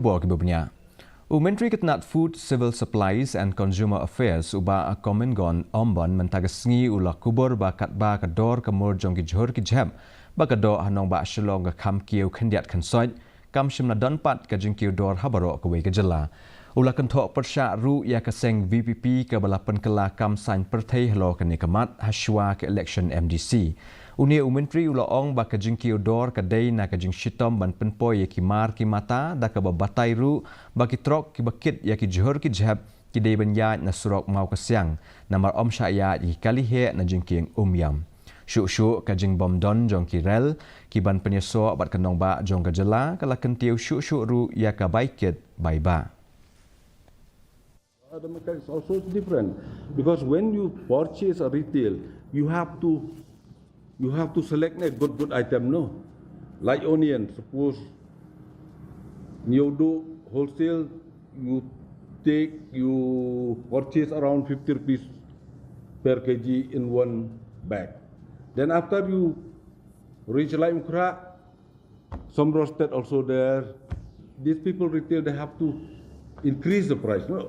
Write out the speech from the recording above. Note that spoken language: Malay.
Kubur Menteri Ketenat Food, Civil Supplies and Consumer Affairs uba Komengon Ymbon mentagasngi ulah kubur bakat ba kador kemur jong ki Jhur ki Jhep bakador Nongbah Shillong kam Kiew khendiat khansoit kam shimna donpat ka jing Kiew dor habaro ka we ka jela ulah kentok persya ru ya kaseng VPP ke balapan kela kam sain perthai halo ka nikamat haswa ke election MDC unia Menteri ulah ong ba ka jing Kiew dor ka dei na ka jing shitom ban penpoy ki mar ki mata da ka babatai ru baki trok ki bakit ya ki Jhur ki Jhep ki dei banya na surok mau ka siang namar om syaya ki kalihe na jing kieng yam syuk-syuk ka jing bom don jong ki rel ki ban penyeso bat kenong ba jong ka jela kala kentiu syuk-syuk ru ya ka baikit baiba. The mechanics also is different because when you purchase a retail, you have to select a good item, no? Like onion, suppose you do wholesale, you purchase around 50 rupees per kg in one bag. Then after you reach Lime Kra, some roasted also there. These people retail, they have to increase the price, no?